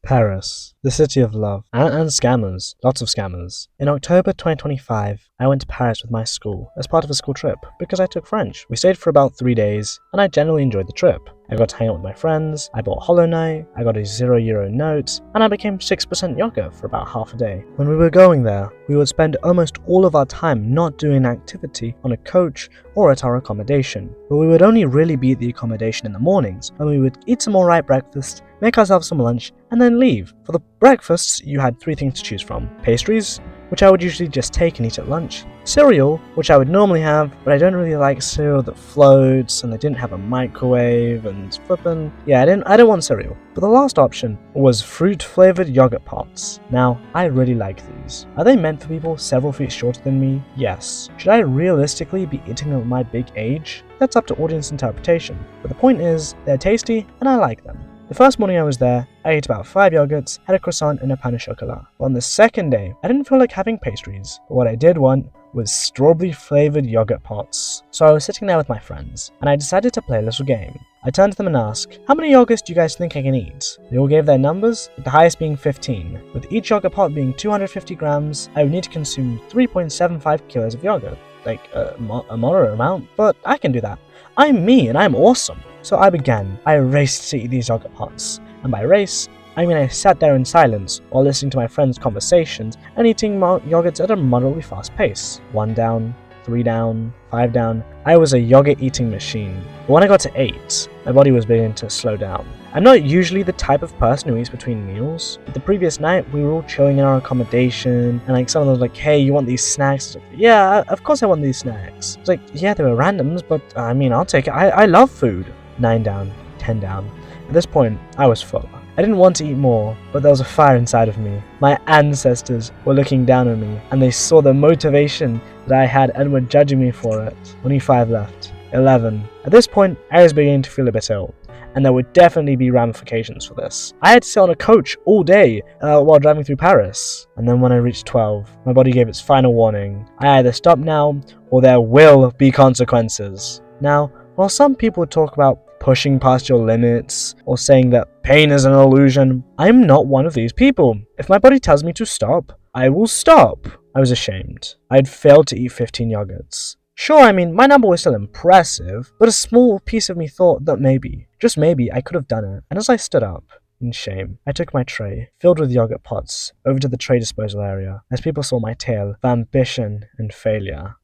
Paris, the city of love, and scammers, lots of scammers. In October 2025, I went to Paris with my school as part of a school trip because I took French. We stayed for about 3 days, and I generally enjoyed the trip. I got to hang out with my friends, I bought Hollow Knight, I got a €0 note, and I became 6% yoga for about half a day. When we were going there, we would spend almost all of our time not doing an activity on a coach or at our accommodation, but we would only really be at the accommodation in the mornings when we would eat some alright breakfast, make ourselves some lunch, and then leave. For the breakfasts, you had 3 things to choose from: pastries, which I would usually just take and eat at lunch; cereal, which I would normally have, but I don't really like cereal that floats, and they didn't have a microwave, and flippin', yeah, I didn't want cereal. But the last option was fruit-flavored yogurt pots. Now, I really like these. Are they meant for people several feet shorter than me? Yes. Should I realistically be eating them at my big age? That's up to audience interpretation. But the point is, they're tasty, and I like them. The first morning I was there, I ate about 5 yogurts, had a croissant and a pain au chocolat. But on the second day, I didn't feel like having pastries, but what I did want was strawberry flavored yogurt pots. So I was sitting there with my friends, and I decided to play a little game. I turned to them and asked, "How many yogurts do you guys think I can eat?" They all gave their numbers, with the highest being 15. With each yogurt pot being 250 grams, I would need to consume 3.75 kilos of yogurt. Like a moderate amount, but I can do that. I'm me and I'm awesome. So I began. I raced to eat these yogurt pots. And by race, I mean I sat there in silence while listening to my friends' conversations and eating yogurts at a moderately fast pace. 1 down, 3 down, 5 down. I was a yogurt eating machine. But when I got to 8, my body was beginning to slow down. I'm not usually the type of person who eats between meals, but the previous night we were all chilling in our accommodation, and like someone was like, "Hey, you want these snacks?" Like, yeah, of course I want these snacks. It's like, yeah, they were randoms, but I mean, I'll take it. I love food. 9 down, 10 down. At this point, I was full. I didn't want to eat more, but there was a fire inside of me. My ancestors were looking down on me, and they saw the motivation that I had and were judging me for it. Only 5 left. 11. At this point, I was beginning to feel a bit ill, and there would definitely be ramifications for this. I had to sit on a coach all day while driving through Paris. And then when I reached 12, my body gave its final warning. I either stop now, or there will be consequences. Now, while some people talk about pushing past your limits, or saying that pain is an illusion, I'm not one of these people. If my body tells me to stop, I will stop. I was ashamed. I had failed to eat 15 yogurts. Sure, I mean, my number was still impressive, but a small piece of me thought that maybe, just maybe, I could have done it. And as I stood up, in shame, I took my tray, filled with yogurt pots, over to the tray disposal area, as people saw my tale of ambition and failure.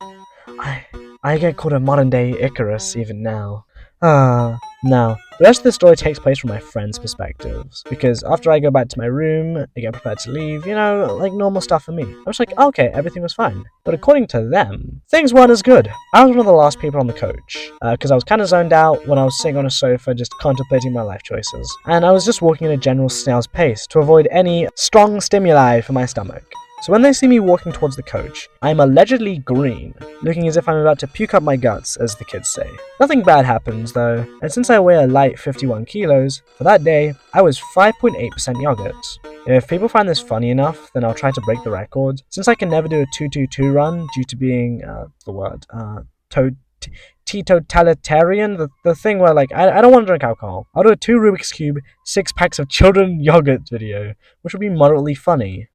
I get called a modern-day Icarus even now. Now, the rest of the story takes place from my friends' perspectives, because after I go back to my room, I get prepared to leave, like normal stuff for me. I was like, okay, everything was fine. But according to them, things weren't as good. I was one of the last people on the coach, because I was kind of zoned out when I was sitting on a sofa just contemplating my life choices. And I was just walking at a general snail's pace to avoid any strong stimuli for my stomach. So when they see me walking towards the coach, I'm allegedly green, looking as if I'm about to puke up my guts, as the kids say. Nothing bad happens though, and since I weigh a light 51 kilos, for that day, I was 5.8% yogurt. If people find this funny enough, then I'll try to break the record. Since I can never do a 2-2-2 run due to being, teetotalitarian, the thing where I don't want to drink alcohol. I'll do a 2 Rubik's Cube, 6 packs of children yogurt video, which would be moderately funny.